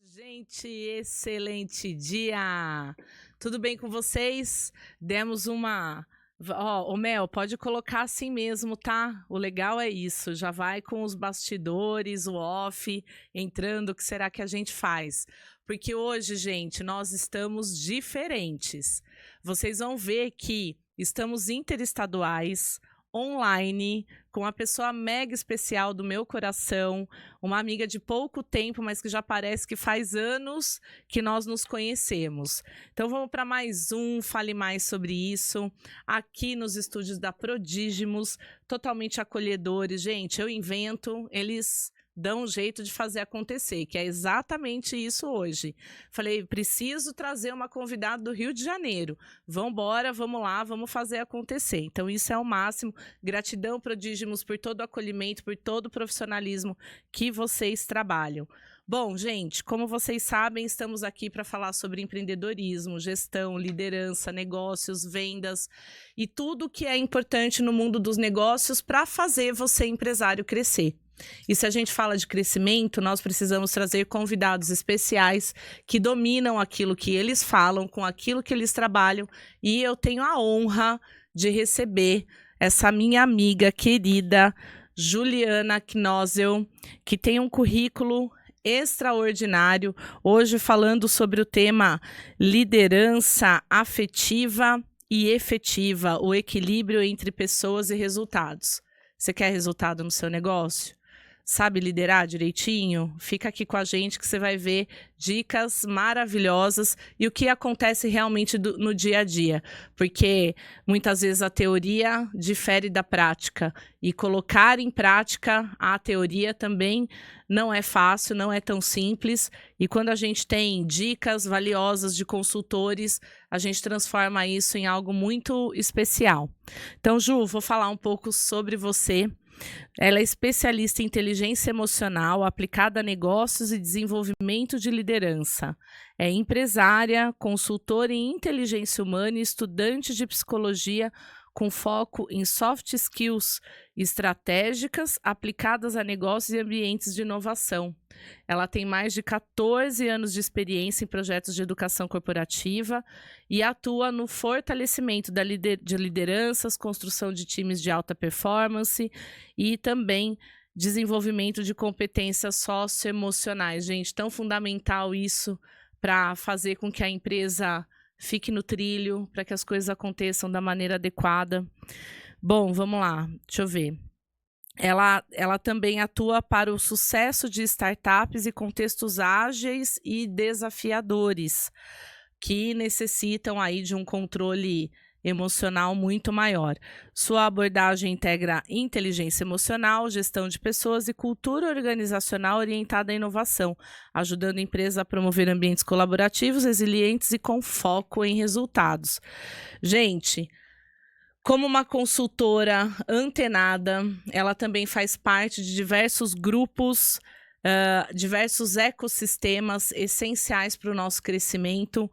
Gente, excelente dia! Tudo bem com vocês? Demos uma... Ó, ô Mel, pode colocar assim mesmo, tá? O legal é isso, já vai com os bastidores, o off, entrando, o que será que a gente faz? Porque hoje, gente, nós estamos diferentes. Vocês vão ver que estamos interestaduais, online, com uma pessoa mega especial do meu coração, uma amiga de pouco tempo, mas que já parece que faz anos que nós nos conhecemos. Então vamos para mais um Fale Mais sobre isso, aqui nos estúdios da Prodígimos, totalmente acolhedores. Gente, eu invento, eles dão um jeito de fazer acontecer, que é exatamente isso hoje. Falei, preciso trazer uma convidada do Rio de Janeiro. Vamos embora, vamos lá, vamos fazer acontecer. Então isso é o máximo. Gratidão, Prodígimos, por todo o acolhimento, por todo o profissionalismo que vocês trabalham. Bom, gente, como vocês sabem, estamos aqui para falar sobre empreendedorismo, gestão, liderança, negócios, vendas e tudo que é importante no mundo dos negócios para fazer você, empresário, crescer. E se a gente fala de crescimento, nós precisamos trazer convidados especiais que dominam aquilo que eles falam, com aquilo que eles trabalham. E eu tenho a honra de receber essa minha amiga querida, Juliana Knosel, que tem um currículo extraordinário, hoje falando sobre o tema liderança afetiva e efetiva, o equilíbrio entre pessoas e resultados. Você quer resultado no seu negócio? Sabe liderar direitinho? Fica aqui com a gente que você vai ver dicas maravilhosas e o que acontece realmente no dia a dia. Porque muitas vezes a teoria difere da prática e colocar em prática a teoria também não é fácil, não é tão simples. E quando a gente tem dicas valiosas de consultores, a gente transforma isso em algo muito especial. Então, Ju, vou falar um pouco sobre você. Ela é especialista em inteligência emocional aplicada a negócios e desenvolvimento de liderança. É empresária, consultora em inteligência humana e estudante de psicologia com foco em soft skills estratégicas aplicadas a negócios e ambientes de inovação. Ela tem mais de 14 anos de experiência em projetos de educação corporativa e atua no fortalecimento de lideranças, construção de times de alta performance e também desenvolvimento de competências socioemocionais. Gente, tão fundamental isso para fazer com que a empresa fique no trilho, para que as coisas aconteçam da maneira adequada. Bom, vamos lá, deixa eu ver. Ela também atua para o sucesso de startups e contextos ágeis e desafiadores, que necessitam aí de um controle emocional muito maior. Sua abordagem integra inteligência emocional, gestão de pessoas e cultura organizacional orientada à inovação, ajudando a empresa a promover ambientes colaborativos, resilientes e com foco em resultados. Gente, como uma consultora antenada, ela também faz parte de diversos grupos, diversos ecossistemas essenciais para o nosso crescimento.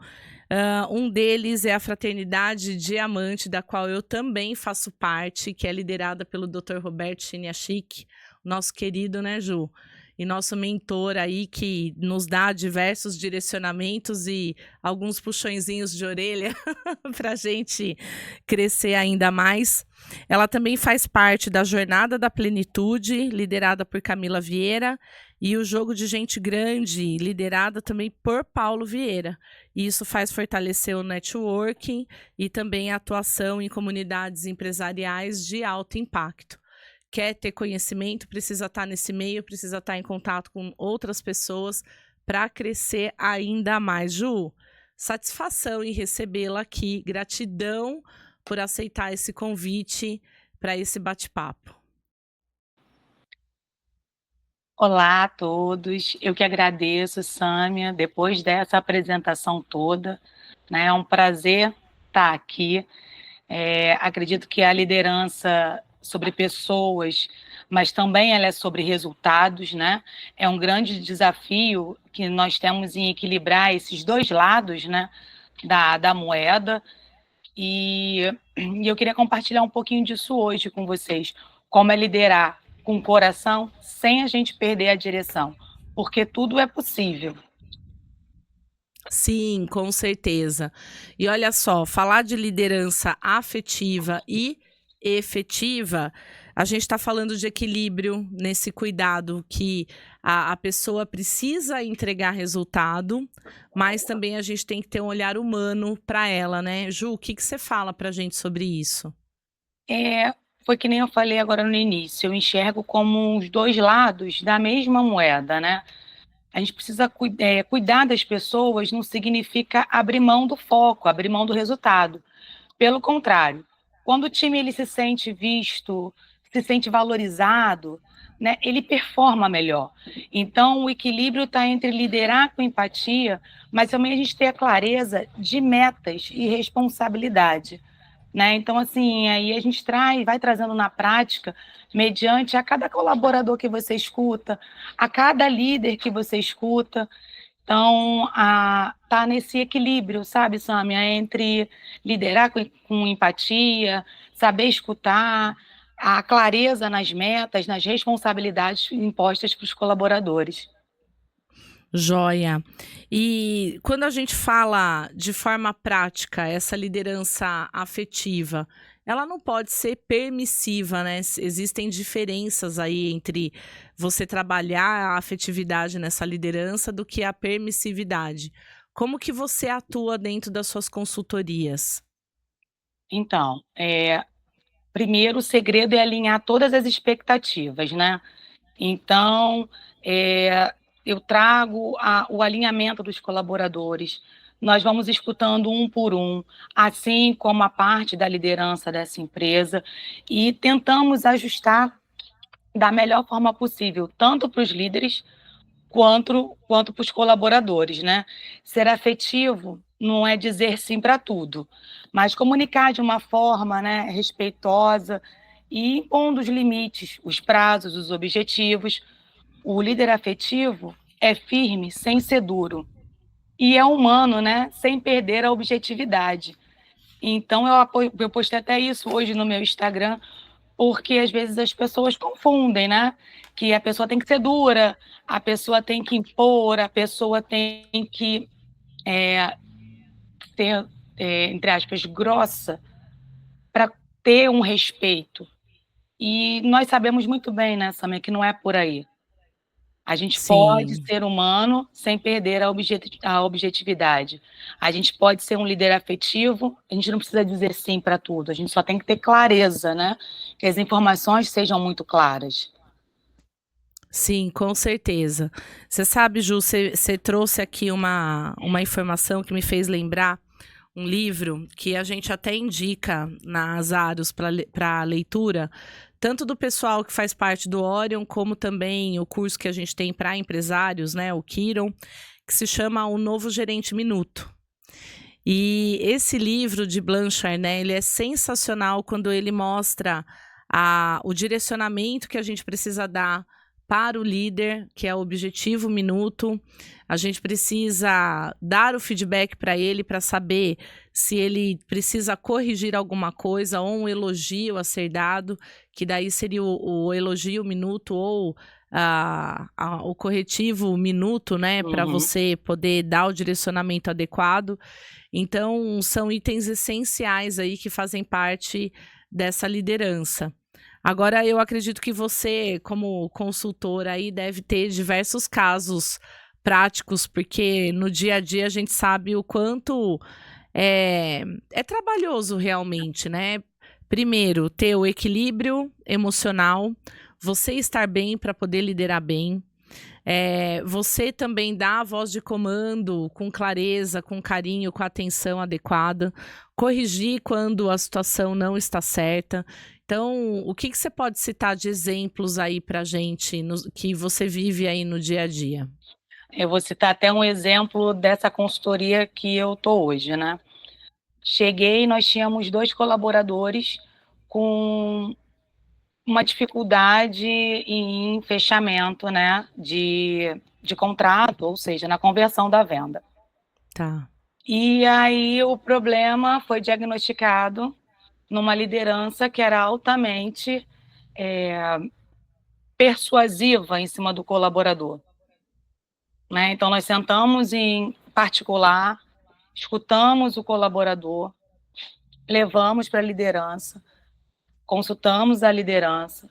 Um deles é a Fraternidade Diamante, da qual eu também faço parte, que é liderada pelo Dr. Roberto Chiniachik, nosso querido, né, Ju? E nosso mentor aí, que nos dá diversos direcionamentos e alguns puxõezinhos de orelha para a gente crescer ainda mais. Ela também faz parte da Jornada da Plenitude, liderada por Camila Vieira, e o Jogo de Gente Grande, liderada também por Paulo Vieira. E isso faz fortalecer o networking e também a atuação em comunidades empresariais de alto impacto. Quer ter conhecimento, precisa estar nesse meio, precisa estar em contato com outras pessoas para crescer ainda mais. Ju, satisfação em recebê-la aqui, gratidão por aceitar esse convite para esse bate-papo. Olá a todos, eu que agradeço, Sâmia, depois dessa apresentação toda, né, é um prazer estar aqui. Acredito que a liderança sobre pessoas, mas também ela é sobre resultados, né? É um grande desafio que nós temos em equilibrar esses dois lados, né, da moeda. E eu queria compartilhar um pouquinho disso hoje com vocês. Como é liderar com o coração sem a gente perder a direção, porque tudo é possível. Sim, com certeza. E olha só, falar de liderança afetiva e efetiva, a gente está falando de equilíbrio nesse cuidado que a pessoa precisa entregar resultado, mas também a gente tem que ter um olhar humano para ela, né? Ju, o que você fala para a gente sobre isso? É, foi que nem eu falei agora no início, eu enxergo como os dois lados da mesma moeda, né? A gente precisa cuidar das pessoas não significa abrir mão do foco, abrir mão do resultado. Pelo contrário, quando o time ele se sente visto, se sente valorizado, né, ele performa melhor. Então, o equilíbrio está entre liderar com empatia, mas também a gente ter a clareza de metas e responsabilidade. Né? Então, assim, aí a gente vai trazendo na prática, mediante a cada colaborador que você escuta, a cada líder que você escuta. Então, tá nesse equilíbrio, sabe, Sâmia, entre liderar com empatia, saber escutar, a clareza nas metas, nas responsabilidades impostas para os colaboradores. Joia. E quando a gente fala de forma prática, essa liderança afetiva, ela não pode ser permissiva, né? Existem diferenças aí entre você trabalhar a afetividade nessa liderança do que a permissividade. Como que você atua dentro das suas consultorias? Então, primeiro o segredo é alinhar todas as expectativas, né? Então, eu trago o alinhamento dos colaboradores. Nós vamos escutando um por um, assim como a parte da liderança dessa empresa, e tentamos ajustar da melhor forma possível, tanto para os líderes quanto para os colaboradores, né? Ser afetivo não é dizer sim para tudo, mas comunicar de uma forma, né, respeitosa e impondo os limites, os prazos, os objetivos. O líder afetivo é firme sem ser duro e é humano, né, sem perder a objetividade. Então eu postei até isso hoje no meu Instagram, porque às vezes as pessoas confundem, né? Que a pessoa tem que ser dura, a pessoa tem que impor, a pessoa tem que ser, entre aspas, grossa para ter um respeito. E nós sabemos muito bem, né, Samia, que não é por aí. A gente pode Sim. ser humano sem perder a objetividade. A gente pode ser um líder afetivo, a gente não precisa dizer sim para tudo, a gente só tem que ter clareza, né? Que as informações sejam muito claras. Sim, com certeza. Você sabe, Ju, você trouxe aqui uma informação que me fez lembrar um livro que a gente até indica nas Aros para leitura, tanto do pessoal que faz parte do Orion, como também o curso que a gente tem para empresários, né, o Kiron, que se chama O Novo Gerente Minuto. E esse livro de Blanchard, né, ele é sensacional quando ele mostra o direcionamento que a gente precisa dar para o líder, que é o objetivo minuto. A gente precisa dar o feedback para ele para saber se ele precisa corrigir alguma coisa ou um elogio a ser dado, que daí seria o elogio minuto ou o corretivo minuto, né, para Uhum. você poder dar o direcionamento adequado. Então, são itens essenciais aí que fazem parte dessa liderança. Agora, eu acredito que você, como consultora aí, deve ter diversos casos práticos, porque no dia a dia a gente sabe o quanto é trabalhoso realmente, né? Primeiro, ter o equilíbrio emocional, você estar bem para poder liderar bem. Você também dá a voz de comando com clareza, com carinho, com atenção adequada, corrigir quando a situação não está certa. Então, o que você pode citar de exemplos aí para gente que você vive aí no dia a dia? Eu vou citar até um exemplo dessa consultoria que eu estou hoje, né? Cheguei, nós tínhamos 2 colaboradores com uma dificuldade em fechamento, né, de contrato, ou seja, na conversão da venda. Tá. E aí o problema foi diagnosticado numa liderança que era altamente persuasiva em cima do colaborador, né? Então nós sentamos em particular, escutamos o colaborador, levamos para a liderança, consultamos a liderança,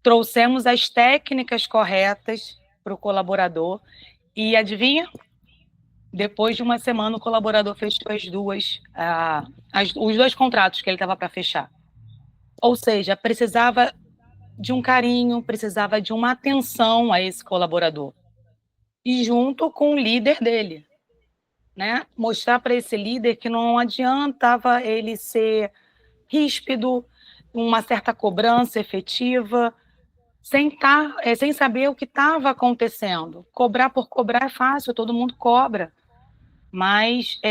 trouxemos as técnicas corretas para o colaborador e adivinha? Depois de uma semana o colaborador fechou os 2 contratos que ele estava para fechar. Ou seja, precisava de um carinho, precisava de uma atenção a esse colaborador. E junto com o líder dele, né? Mostrar para esse líder que não adiantava ele ser ríspido, uma certa cobrança efetiva, sem saber o que estava acontecendo. Cobrar por cobrar é fácil, todo mundo cobra. Mas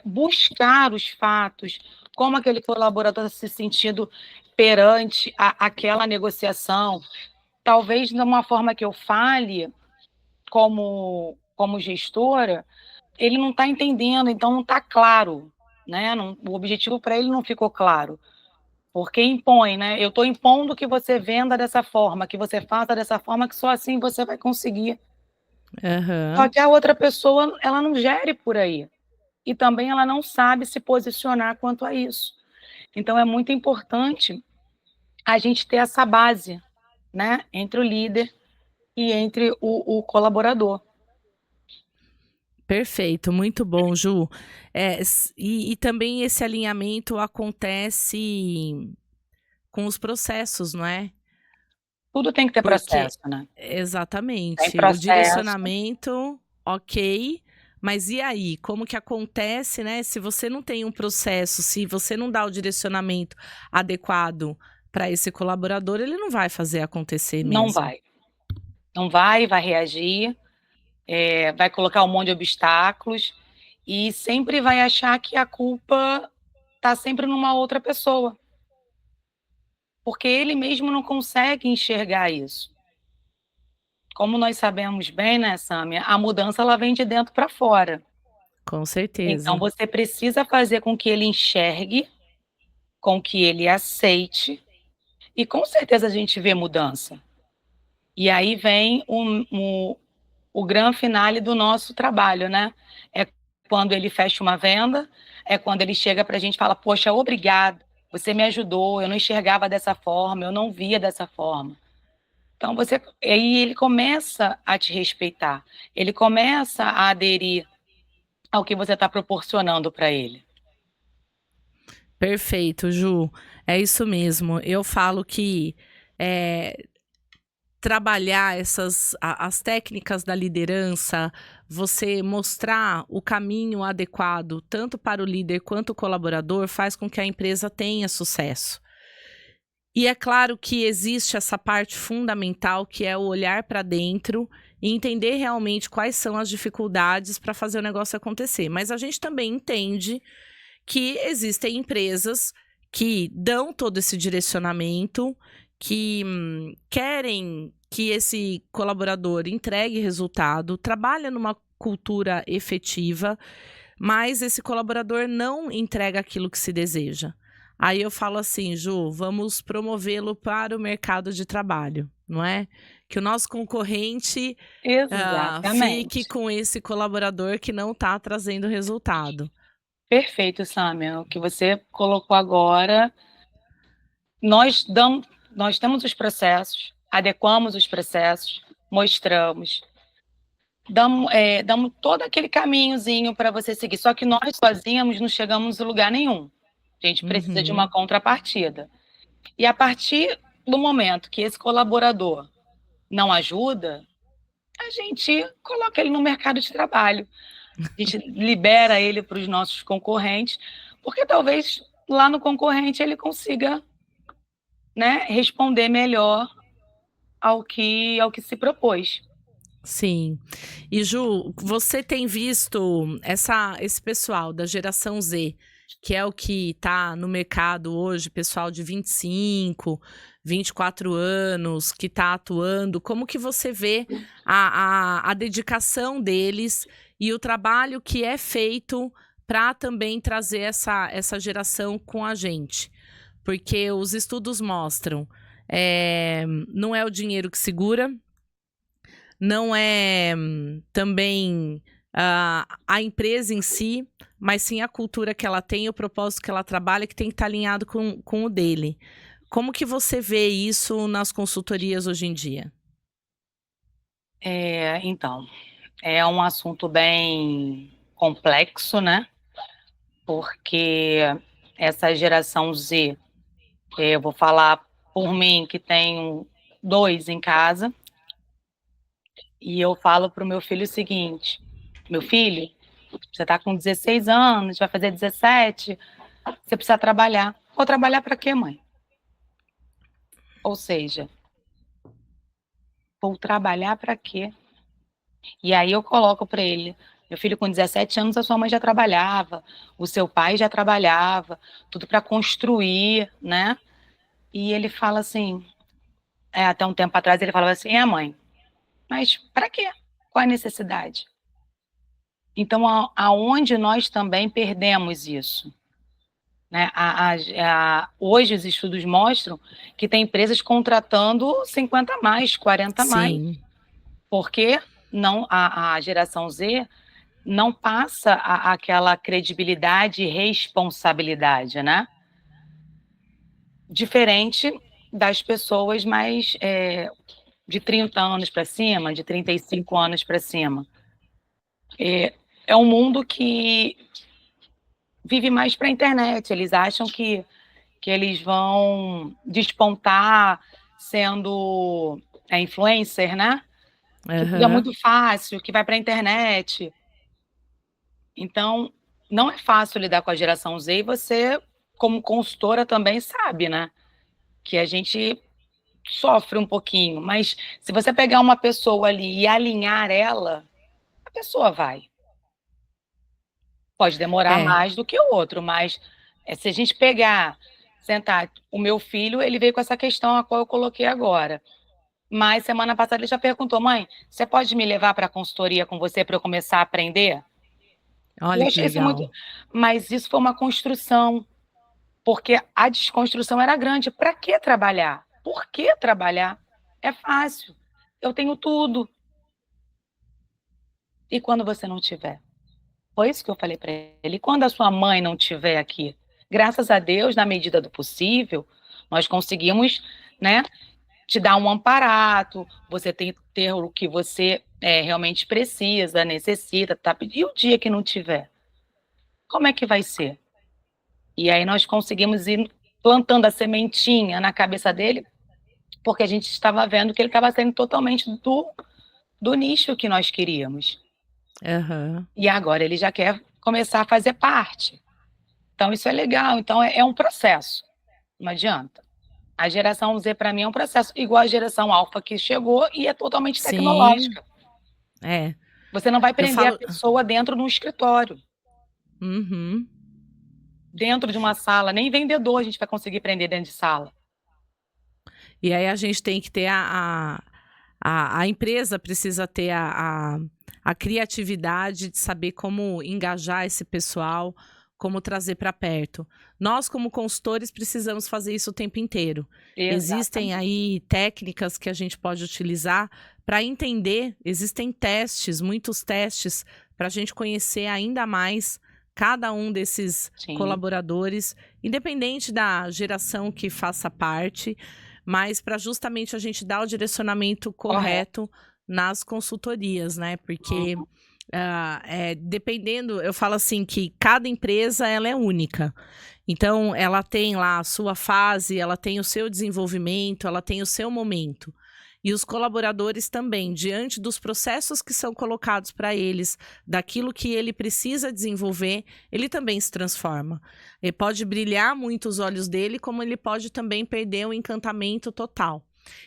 buscar os fatos, como aquele colaborador está se sentindo perante aquela negociação, talvez de uma forma que eu fale como gestora, ele não está entendendo, então não está claro, né? O objetivo para ele não ficou claro, porque impõe, né? Eu estou impondo que você venda dessa forma, que você faça dessa forma, que só assim você vai conseguir. Só Aham. que a outra pessoa, ela não gere por aí. E também ela não sabe se posicionar quanto a isso. Então é muito importante a gente ter essa base, né? Entre o líder e entre o colaborador. Perfeito, muito bom, Ju. E também esse alinhamento acontece com os processos, não é? Tudo tem que ter Porque processo, né? Tem exatamente, o processo. direcionamento, ok, mas e aí? Como que acontece, né? Se você não tem um processo, se você não dá o direcionamento adequado para esse colaborador, ele não vai fazer acontecer Não mesmo. vai. Não vai reagir, vai colocar um monte de obstáculos e sempre vai achar que a culpa está sempre numa outra pessoa. Porque ele mesmo não consegue enxergar isso. Como nós sabemos bem, né, Sâmia, a mudança ela vem de dentro para fora. Com Então certeza. você precisa fazer com que ele enxergue, com que ele aceite, e com certeza a gente vê mudança. E aí vem o grande finale do nosso trabalho, né? É quando ele fecha uma venda, é quando ele chega para a gente e fala, poxa, obrigado, você me ajudou, eu não enxergava dessa forma, eu não via dessa forma. Então aí ele começa a te respeitar, ele começa a aderir ao que você está proporcionando para ele. Perfeito, Ju. É isso mesmo. Eu falo que trabalhar as técnicas da liderança, você mostrar o caminho adequado, tanto para o líder quanto o colaborador, faz com que a empresa tenha sucesso. E é claro que existe essa parte fundamental, que é o olhar para dentro e entender realmente quais são as dificuldades para fazer o negócio acontecer. Mas a gente também entende que existem empresas que dão todo esse direcionamento, que querem que esse colaborador entregue resultado, trabalha numa cultura efetiva, mas esse colaborador não entrega aquilo que se deseja. Aí eu falo assim, Ju, vamos promovê-lo para o mercado de trabalho, não é? Que o nosso concorrente fique Exatamente. com esse colaborador que não está trazendo resultado. Perfeito, Samia. O que você colocou agora, nós temos os processos, adequamos os processos, mostramos, damos todo aquele caminhozinho para você seguir. Só que nós sozinhos não chegamos a lugar nenhum. A gente precisa de uma Uhum. contrapartida. E a partir do momento que esse colaborador não ajuda, a gente coloca ele no mercado de trabalho. A gente libera ele para os nossos concorrentes, porque talvez lá no concorrente ele consiga, né, responder melhor ao que se propôs. Sim. E Ju, você tem visto esse pessoal da geração Z que é o que está no mercado hoje, pessoal de 25, 24 anos, que está atuando, como que você vê a dedicação deles e o trabalho que é feito para também trazer essa geração com a gente? Porque os estudos mostram, não é o dinheiro que segura, não é também a empresa em si, mas sim a cultura que ela tem, o propósito que ela trabalha, que tem que estar alinhado com o dele. Como que você vê isso nas consultorias hoje em dia? Então, é um assunto bem complexo, né? Porque essa geração Z, eu vou falar por mim, que tenho 2 em casa, e eu falo para o meu filho o seguinte: meu filho, você está com 16 anos, vai fazer 17, você precisa trabalhar. Vou trabalhar para quê, mãe? Ou seja, vou trabalhar para quê? E aí eu coloco para ele: meu filho, com 17 anos a sua mãe já trabalhava, o seu pai já trabalhava, tudo para construir, né? E ele fala assim, até um tempo atrás ele falava assim: mãe, mas para quê? Qual a necessidade? Então, aonde nós também perdemos isso? Né? Hoje os estudos mostram que tem empresas contratando 50 a mais, 40 a mais, Sim, porque não, a geração Z não passa aquela credibilidade e responsabilidade, né? Diferente das pessoas mais de 30 anos para cima, de 35 anos para cima. É um mundo que vive mais para a internet. Eles acham que eles vão despontar sendo influencer, né? Que tudo é aham, muito fácil, que vai para a internet. Então, não é fácil lidar com a geração Z e você, como consultora, também sabe, né? Que a gente sofre um pouquinho, mas se você pegar uma pessoa ali e alinhar ela, a pessoa vai. Pode demorar é, mais do que o outro, mas se a gente pegar, sentar, o meu filho, ele veio com essa questão a qual eu coloquei agora. Mas semana passada ele já perguntou: mãe, você pode me levar para a consultoria com você para eu começar a aprender? Eu olha que achei isso muito. legal. Mas isso foi uma construção, porque a desconstrução era grande. Para que trabalhar? Por que trabalhar? É fácil. Eu tenho tudo. E quando você não tiver? Foi isso que eu falei para ele. E quando a sua mãe não estiver aqui? Graças a Deus, na medida do possível, nós conseguimos, né, te dar um amparato, você tem ter o que você realmente precisa, necessita, tá? E o dia que não tiver? Como é que vai ser? E aí nós conseguimos ir plantando a sementinha na cabeça dele, porque a gente estava vendo que ele estava saindo totalmente do nicho que nós queríamos. Aham. E agora ele já quer começar a fazer parte. Então isso é legal, então é um processo, não adianta. A geração Z para mim é um processo, igual a geração alfa que chegou e é totalmente Sim, tecnológica. é. Você não vai Eu prender a falo. pessoa dentro de um escritório, Uhum. dentro de uma sala, nem vendedor a gente vai conseguir prender dentro de sala. E aí a gente tem que ter a empresa precisa ter a criatividade de saber como engajar esse pessoal, como trazer para perto. Nós, como consultores, precisamos fazer isso o tempo inteiro. Existem Exatamente. aí técnicas que a gente pode utilizar para entender, existem testes, muitos testes, para a gente conhecer ainda mais cada um desses Sim, colaboradores, independente da geração que faça parte, mas para justamente a gente dar o direcionamento correto. correto nas consultorias, né? Porque Uhum. dependendo, eu falo assim que cada empresa ela é única. Então, ela tem lá a sua fase, ela tem o seu desenvolvimento, ela tem o seu momento. E os colaboradores também, diante dos processos que são colocados para eles, daquilo que ele precisa desenvolver, ele também se transforma. Ele pode brilhar muito os olhos dele, como ele pode também perder o encantamento total.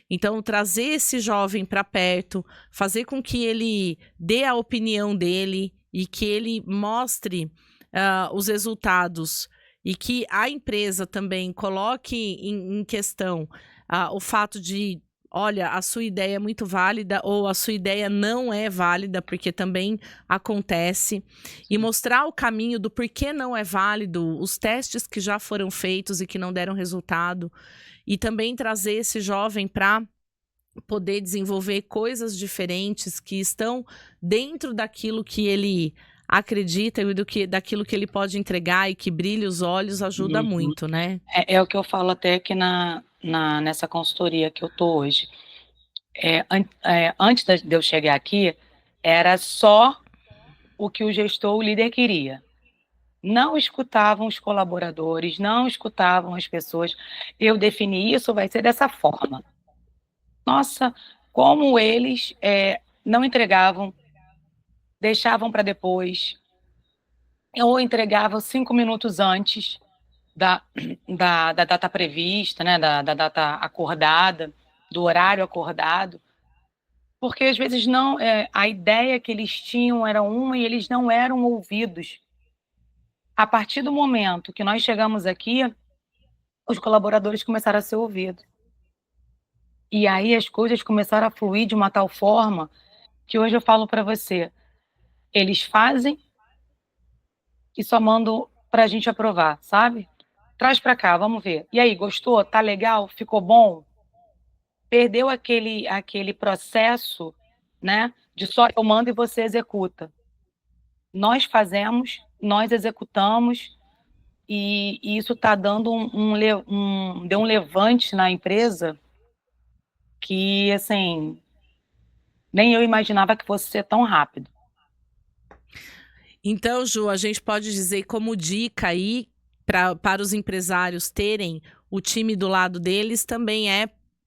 Então, trazer esse jovem para perto, fazer com que ele dê a opinião dele e que ele mostre os resultados e que a empresa também coloque em questão o fato de, olha, a sua ideia é muito válida ou a sua ideia não é válida, porque também acontece, e mostrar o caminho do porquê não é válido, os testes que já foram feitos e que não deram resultado, e também trazer esse jovem para poder desenvolver coisas diferentes que estão dentro daquilo que ele acredita e daquilo que ele pode entregar e que brilha os olhos ajuda Uhum. muito, né? É o que eu falo até aqui nessa consultoria que eu tô hoje. Antes de eu chegar aqui, era só o que o gestor, o líder queria. Não escutavam os colaboradores, não escutavam as pessoas. Eu defini isso, vai ser dessa forma. Nossa, como eles não entregavam, deixavam para depois, ou entregavam 5 minutos antes da, da data prevista, né, da data acordada, do horário acordado, porque às vezes não, a ideia que eles tinham era uma e eles não eram ouvidos. A partir do momento que nós chegamos aqui, os colaboradores começaram a ser ouvidos. E aí as coisas começaram a fluir de uma tal forma que hoje eu falo para você, eles fazem e só mandam para a gente aprovar, sabe? Traz para cá, vamos ver. E aí, gostou? Tá legal? Ficou bom? Perdeu aquele processo, né, de só eu mando e você executa. Nós fazemos, nós executamos, e isso está dando deu um levante na empresa que, assim, nem eu imaginava que fosse ser tão rápido. Então, Ju, a gente pode dizer como dica aí para os empresários terem o time do lado deles também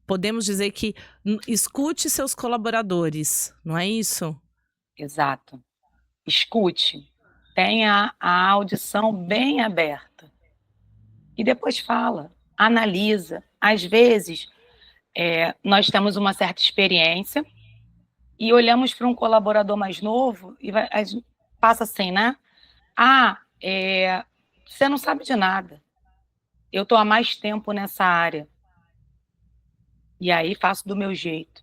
podemos dizer que escute seus colaboradores, não é isso? Exato. Escute, tenha a audição bem aberta e depois fala, analisa. Às vezes, nós temos uma certa experiência e olhamos para um colaborador mais novo e a gente passa assim, né? Ah, você não sabe de nada. Eu estou há mais tempo nessa área. E aí faço do meu jeito.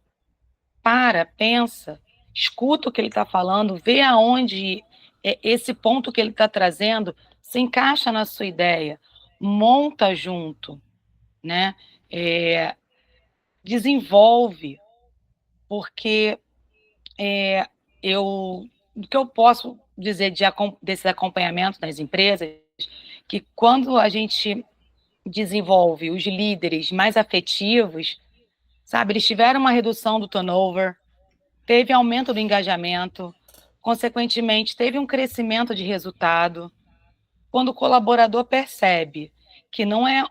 Para, pensa, escuta o que ele está falando, vê aonde esse ponto que ele está trazendo se encaixa na sua ideia. Monta junto, né? Desenvolve, porque o que eu posso dizer desse acompanhamento nas empresas, que quando a gente desenvolve os líderes mais afetivos, sabe, eles tiveram uma redução do turnover, teve aumento do engajamento, consequentemente, teve um crescimento de resultado. Quando o colaborador percebe que não é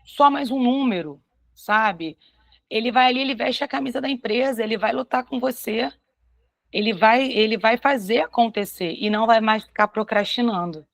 só mais um número, sabe? Ele vai ali, ele veste a camisa da empresa, ele vai lutar com você, ele vai fazer acontecer e não vai mais ficar procrastinando.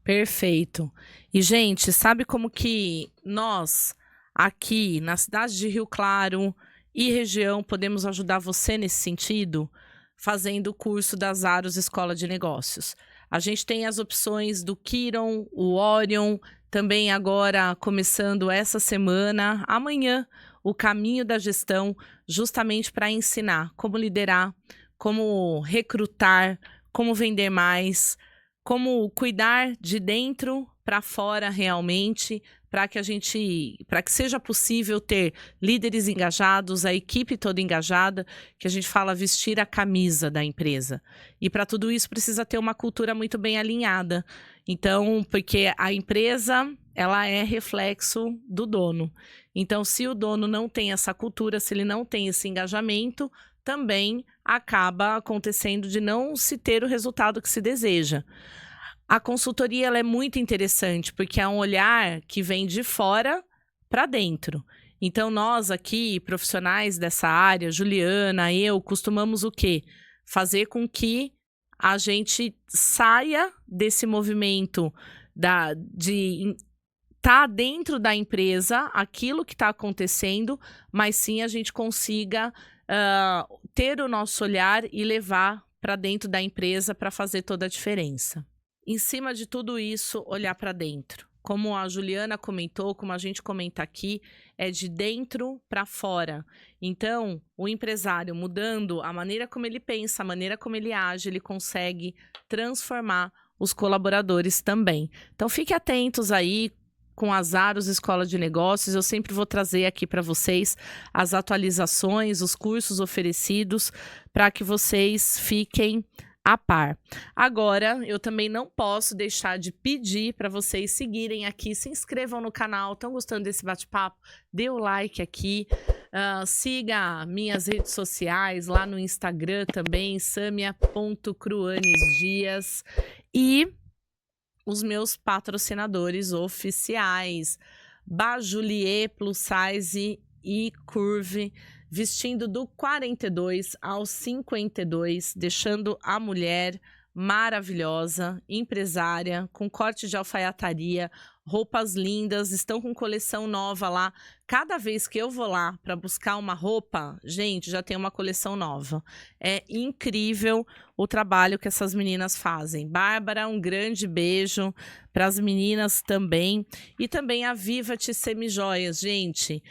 Perfeito. E, gente, sabe como que nós, aqui na cidade de Rio Claro e região, podemos ajudar você nesse sentido? Fazendo o curso das Aros Escola de Negócios. A gente tem as opções do Kiron, o Orion, também agora começando essa semana, amanhã, o Caminho da Gestão, justamente para ensinar como liderar, como recrutar, como vender mais, como cuidar de dentro para fora realmente, para que seja possível ter líderes engajados, a equipe toda engajada, que a gente fala vestir a camisa da empresa. E para tudo isso precisa ter uma cultura muito bem alinhada. Então, porque a empresa, ela é reflexo do dono. Então, se o dono não tem essa cultura, se ele não tem esse engajamento, também acaba acontecendo de não se ter o resultado que se deseja. A consultoria ela é muito interessante, porque é um olhar que vem de fora para dentro. Então, nós aqui, profissionais dessa área, Juliana, eu, costumamos o quê? Fazer com que a gente saia desse movimento de estar dentro da empresa, aquilo que está acontecendo, mas sim a gente consiga ter o nosso olhar e levar para dentro da empresa para fazer toda a diferença. em cima de tudo isso, olhar para dentro. Como a Juliana comentou, como a gente comenta aqui, é de dentro para fora. Então, o empresário mudando a maneira como ele pensa, a maneira como ele age, ele consegue transformar os colaboradores também. Então, fique atentos aí com as Aros Escola de Negócios. Eu sempre vou trazer aqui para vocês as atualizações, os cursos oferecidos, para que vocês fiquem a par. Agora, eu também não posso deixar de pedir para vocês seguirem aqui, se inscrevam no canal. Estão gostando desse bate-papo? Dê o like aqui, siga minhas redes sociais, lá no Instagram também, samia.cruanesdias, e os meus patrocinadores oficiais, Bajulier Plus Size e Curve, vestindo do 42 ao 52, deixando a mulher maravilhosa, empresária, com corte de alfaiataria, roupas lindas, estão com coleção nova lá. Cada vez que eu vou lá para buscar uma roupa, gente, já tem uma coleção nova. É incrível o trabalho que essas meninas fazem. Bárbara, um grande beijo para as meninas também. E também a Viva-te Semijoias, gente.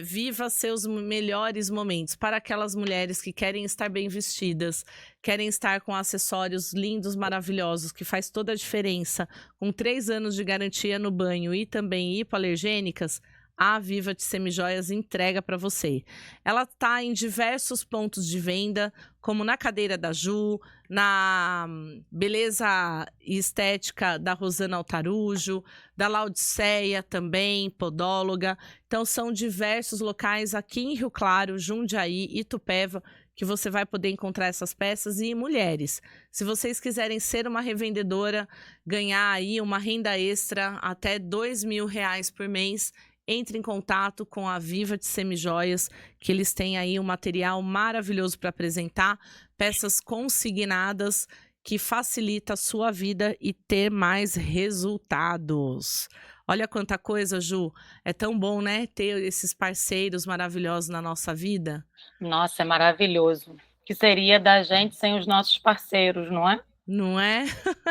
Viva seus melhores momentos para aquelas mulheres que querem estar bem vestidas, querem estar com acessórios lindos, maravilhosos, que faz toda a diferença, com 3 anos de garantia no banho e também hipoalergênicas. A Viva-te Semijoias entrega para você. Ela está em diversos pontos de venda, como na Cadeira da Ju, na Beleza e Estética da Rosana Altarujo, da Laodiceia também, podóloga. Então são diversos locais aqui em Rio Claro, Jundiaí, Itupeva, que você vai poder encontrar essas peças. E mulheres, se vocês quiserem ser uma revendedora, ganhar aí uma renda extra até R$ 2.000 por mês, entre em contato com a Viva-te Semijoias, que eles têm aí um material maravilhoso para apresentar, peças consignadas que facilita a sua vida e ter mais resultados. Olha quanta coisa, Ju. É tão bom, né, ter esses parceiros maravilhosos na nossa vida. Nossa, é maravilhoso. O que seria da gente sem os nossos parceiros, não é? Não é?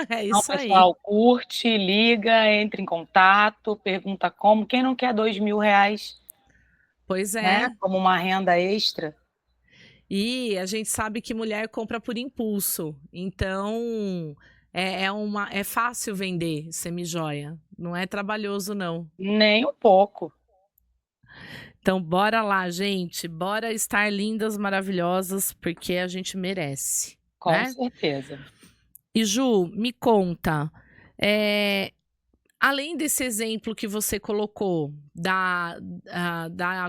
É Então, isso aí. pessoal, curte, liga, entre em contato, pergunta como. Quem não quer R$ 2.000, Pois né? é. Como uma renda extra. E a gente sabe que mulher compra por impulso. Então, é fácil vender semijoia. Não é trabalhoso, não. Nem um pouco. Então, bora lá, gente. Bora estar lindas, maravilhosas, porque a gente merece, Com né? certeza. E Ju, me conta, além desse exemplo que você colocou da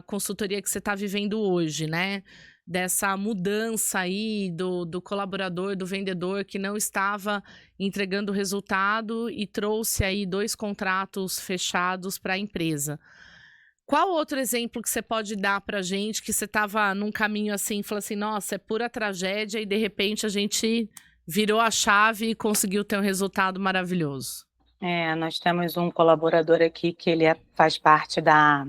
consultoria que você está vivendo hoje, né? Dessa mudança aí do colaborador, do vendedor que não estava entregando resultado e trouxe aí 2 contratos fechados para a empresa. Qual outro exemplo que você pode dar pra gente que você estava num caminho assim, falou assim, nossa, é pura tragédia e de repente a gente virou a chave e conseguiu ter um resultado maravilhoso? Nós temos um colaborador aqui que ele faz parte da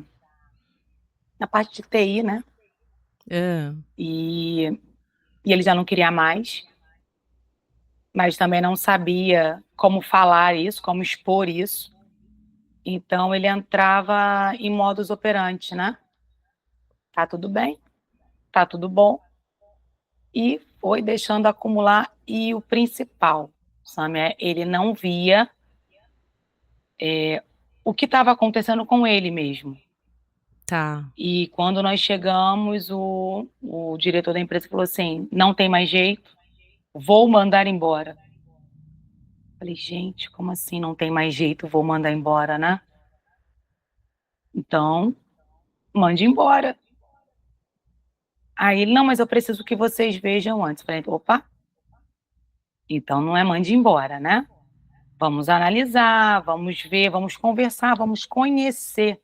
parte de TI, né? É. E ele já não queria mais, mas também não sabia como falar isso, como expor isso. Então ele entrava em modus operandi, né? Tá tudo bem, tá tudo bom. E foi deixando acumular. E o principal, Samia, ele não via o que estava acontecendo com ele mesmo. Tá. E quando nós chegamos, o diretor da empresa falou assim: não tem mais jeito, vou mandar embora. Falei, gente, como assim não tem mais jeito, vou mandar embora, né? Então, mande embora. Aí ele, não, mas eu preciso que vocês vejam antes. Falei, opa, então não é mande embora, né? Vamos analisar, vamos ver, vamos conversar, vamos conhecer,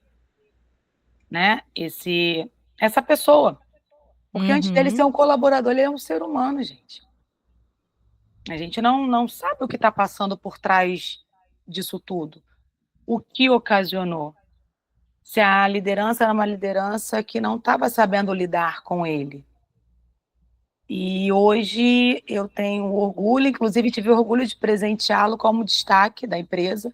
né, essa pessoa. Porque antes dele ser Uhum. um colaborador, ele é um ser humano, gente. A gente não sabe o que está passando por trás disso tudo. O que ocasionou? Se a liderança era uma liderança que não estava sabendo lidar com ele. E hoje eu tenho orgulho, inclusive tive orgulho de presenteá-lo como destaque da empresa,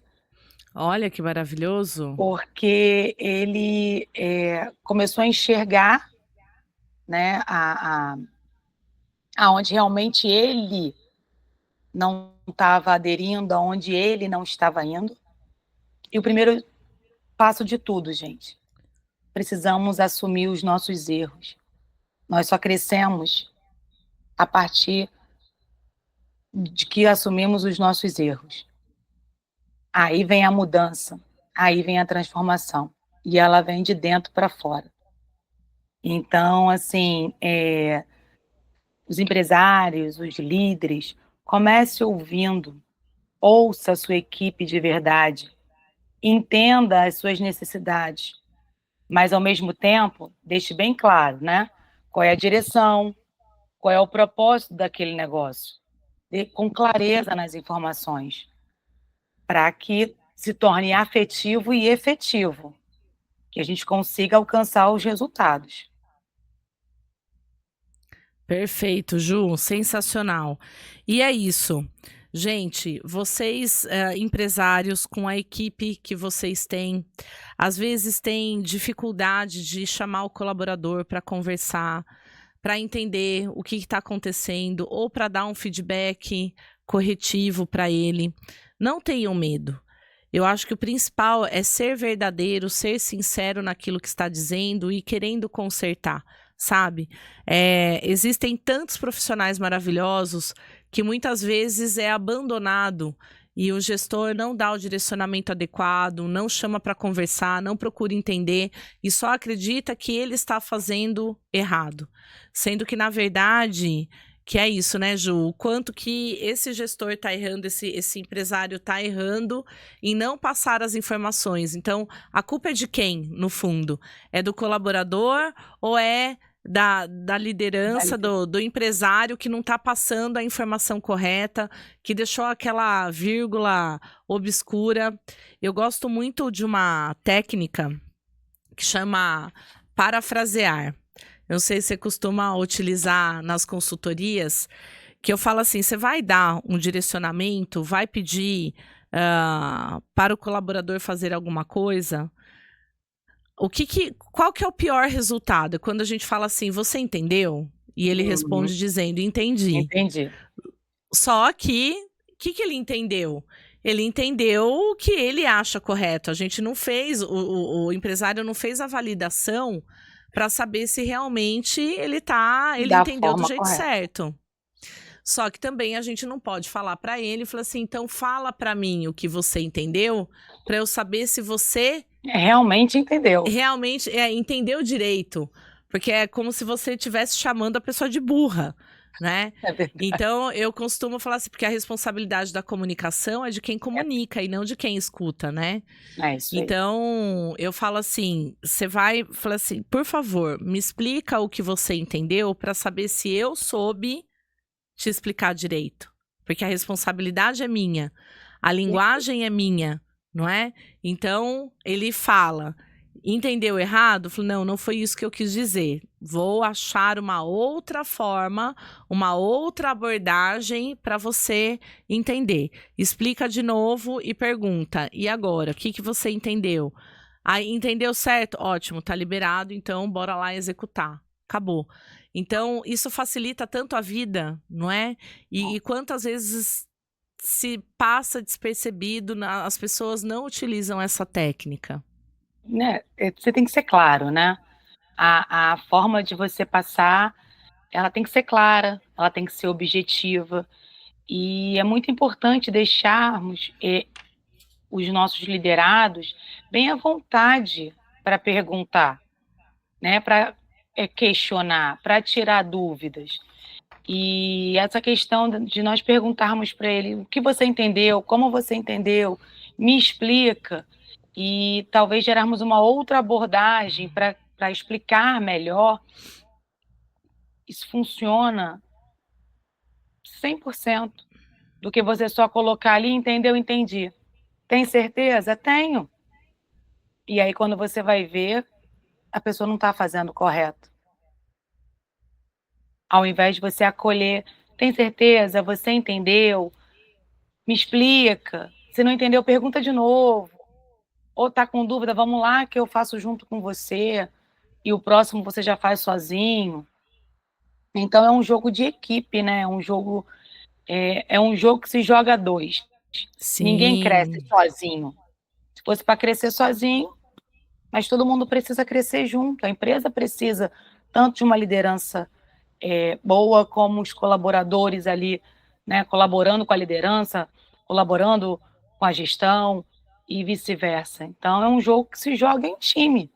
Olha que maravilhoso. porque ele, começou a enxergar, né, aonde realmente ele não estava aderindo, aonde ele não estava indo. E o primeiro passo de tudo, gente, precisamos assumir os nossos erros. Nós só crescemos a partir de que assumimos os nossos erros. Aí vem a mudança, aí vem a transformação, e ela vem de dentro para fora. Então, assim, os empresários, os líderes, comece ouvindo, ouça a sua equipe de verdade, entenda as suas necessidades, mas ao mesmo tempo, deixe bem claro, né, qual é a direção, qual é o propósito daquele negócio, dê com clareza nas informações, para que se torne afetivo e efetivo, que a gente consiga alcançar os resultados. Perfeito, Ju, sensacional. E é isso. Gente, vocês, empresários, com a equipe que vocês têm, às vezes têm dificuldade de chamar o colaborador para conversar, para entender o que está acontecendo ou para dar um feedback corretivo para ele. Não tenham medo. Eu acho que o principal é ser verdadeiro, ser sincero naquilo que está dizendo e querendo consertar, sabe? Existem tantos profissionais maravilhosos que muitas vezes é abandonado e o gestor não dá o direcionamento adequado, não chama para conversar, não procura entender e só acredita que ele está fazendo errado. Sendo que, na verdade, que é isso, né, Ju? O quanto que esse gestor está errando, esse empresário está errando em não passar as informações. Então, a culpa é de quem, no fundo? É do colaborador ou é da liderança, do empresário que não está passando a informação correta, que deixou aquela vírgula obscura? Eu gosto muito de uma técnica que chama parafrasear. Eu não sei se você costuma utilizar nas consultorias, que eu falo assim: você vai dar um direcionamento, vai pedir para o colaborador fazer alguma coisa. Qual que é o pior resultado? Quando a gente fala assim, você entendeu? E ele Uhum, responde dizendo, entendi. entendi. Só que, o que ele entendeu? Ele entendeu o que ele acha correto. A gente não fez, o empresário não fez a validação para saber se realmente ele Da entendeu do forma jeito correta. certo. Só que também a gente não pode falar para ele e falar assim, então fala para mim o que você entendeu, para eu saber se você Realmente entendeu. realmente entendeu direito. Porque é como se você estivesse chamando a pessoa de burra, né? É verdade. Então, eu costumo falar assim, porque a responsabilidade da comunicação é de quem comunica e não de quem escuta, né? É isso aí. Então, eu falo assim, você vai falar assim, por favor, me explica o que você entendeu para saber se eu soube te explicar direito. Porque a responsabilidade é minha, a linguagem é minha, não é? Então, ele fala, entendeu errado? Falou, não, não foi isso que eu quis dizer. Vou achar uma outra forma, uma outra abordagem para você entender. Explica de novo e pergunta. E agora, o que, que você entendeu? Aí, entendeu certo? Ótimo, tá liberado, então bora lá executar. Acabou. Então, isso facilita tanto a vida, não é? E quantas vezes se passa despercebido, as pessoas não utilizam essa técnica. Né, você tem que ser claro, né. A forma de você passar, ela tem que ser clara, ela tem que ser objetiva, e é muito importante deixarmos, os nossos liderados bem à vontade para perguntar, né, para, questionar, para tirar dúvidas. E essa questão de nós perguntarmos para ele: "O que você entendeu? Como você entendeu? Me explica", e talvez gerarmos uma outra abordagem para explicar melhor, isso funciona 100% do que você só colocar ali: "Entendeu? Entendi". "Tem certeza?". "Tenho". E aí quando você vai ver, a pessoa não está fazendo correto. ao invés de você acolher, tem certeza? Você entendeu? Me explica. Se não entendeu, pergunta de novo. Ou tá com dúvida, vamos lá que eu faço junto com você e o próximo você já faz sozinho. Então é um jogo de equipe, né? É um jogo que se joga a dois. Ninguém cresce Sim. sozinho. Se fosse para crescer sozinho, mas todo mundo precisa crescer junto. A empresa precisa tanto de uma liderança boa, como os colaboradores ali, né, colaborando com a liderança, colaborando com a gestão e vice-versa. Então é um jogo que se joga em time,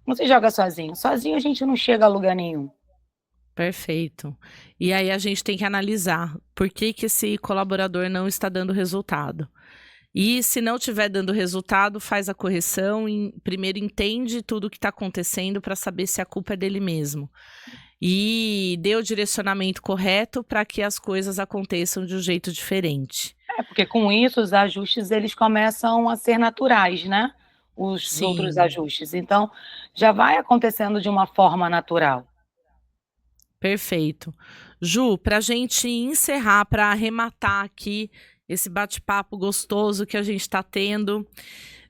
não se joga sozinho. Sozinho a gente não chega a lugar nenhum. Perfeito. E aí a gente tem que analisar por que que esse colaborador não está dando resultado. E se não estiver dando resultado, faz a correção e primeiro entende tudo o que está acontecendo para saber se a culpa é dele mesmo. E dê o direcionamento correto para que as coisas aconteçam de um jeito diferente. Porque com isso os ajustes eles começam a ser naturais, né? Os outros Sim, ajustes. Então já vai acontecendo de uma forma natural. perfeito. Ju, para a gente encerrar, para arrematar aqui esse bate-papo gostoso que a gente está tendo,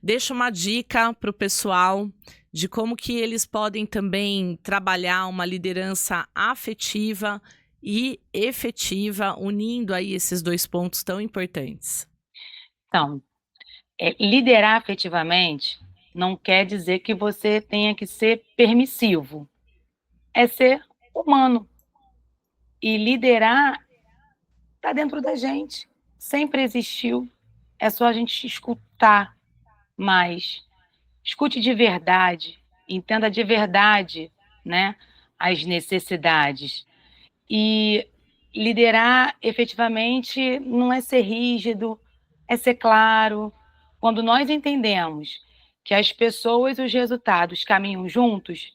deixa uma dica para o pessoal de como que eles podem também trabalhar uma liderança afetiva e efetiva, unindo aí esses dois pontos tão importantes. Então, liderar afetivamente não quer dizer que você tenha que ser permissivo, é ser humano. E liderar está dentro da gente, sempre existiu, é só a gente escutar mais. Escute de verdade, entenda de verdade, né, as necessidades. E liderar efetivamente não é ser rígido, é ser claro. Quando nós entendemos que as pessoas e os resultados caminham juntos,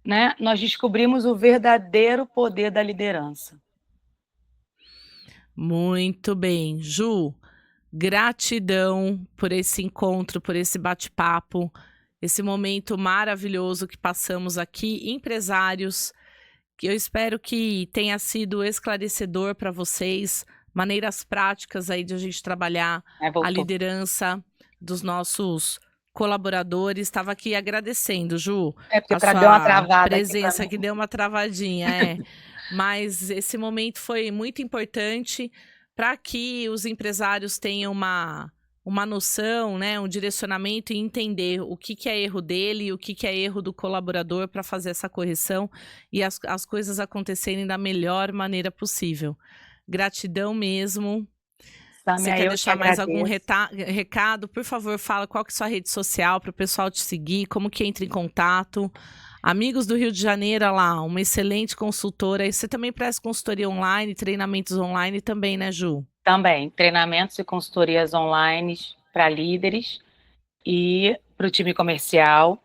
né, nós descobrimos o verdadeiro poder da liderança. Muito bem. Ju, gratidão por esse encontro, por esse bate-papo, esse momento maravilhoso que passamos aqui, empresários, que eu espero que tenha sido esclarecedor para vocês, maneiras práticas aí de a gente trabalhar a Voltou. liderança dos nossos colaboradores. Estava aqui agradecendo, Ju, Porque a deu uma sua travada aqui para presença, mim. que deu uma travadinha, é. Mas esse momento foi muito importante para que os empresários tenham uma noção, né, um direcionamento e entender o que que é erro dele e o que que é erro do colaborador para fazer essa correção e as coisas acontecerem da melhor maneira possível. Gratidão mesmo. Você Samia, quer eu te deixar mais algum agradeço. recado? Por favor, fala qual que é a sua rede social para o pessoal te seguir, como que entra em contato. Amigos do Rio de Janeiro, olha lá, uma excelente consultora. E você também presta consultoria online, treinamentos online também, né, Ju? Também, treinamentos e consultorias online para líderes e para o time comercial,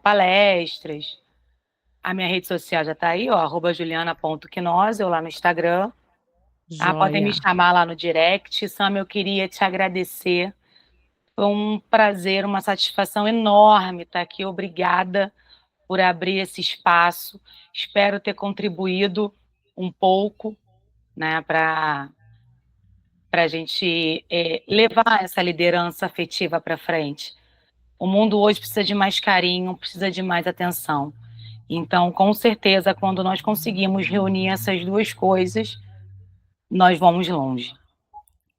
palestras. A minha rede social já está aí, ó, @juliana.quinose, eu lá no Instagram. Podem me Joia. chamar lá no direct. Sam, eu queria te agradecer. Foi um prazer, uma satisfação enorme estar aqui. Obrigada por abrir esse espaço. Espero ter contribuído um pouco, né, para a gente levar essa liderança afetiva para frente. O mundo hoje precisa de mais carinho, precisa de mais atenção. Então, com certeza, quando nós conseguimos reunir essas duas coisas, nós vamos longe.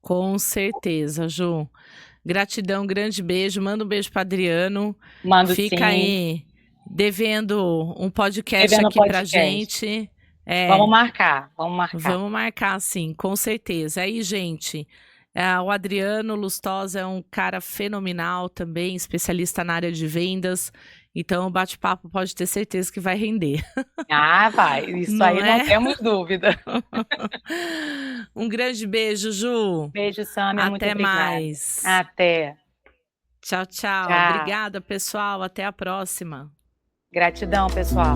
Com certeza, Ju. Gratidão, grande beijo. Manda um beijo para Adriano. Mando Fica sim. aí devendo um podcast Devendo aqui pra podcast. gente. Vamos marcar, vamos marcar. Vamos marcar, sim, com certeza. Aí, gente, o Adriano Lustosa é um cara fenomenal também, especialista na área de vendas. Então, o bate-papo pode ter certeza que vai render. Vai. Isso Não aí não é? temos dúvida. Um grande beijo, Ju. Beijo, Samia. Muito Até obrigada. mais. Até. Tchau, tchau. Tchau. Obrigada, pessoal. Até a próxima. Gratidão, pessoal.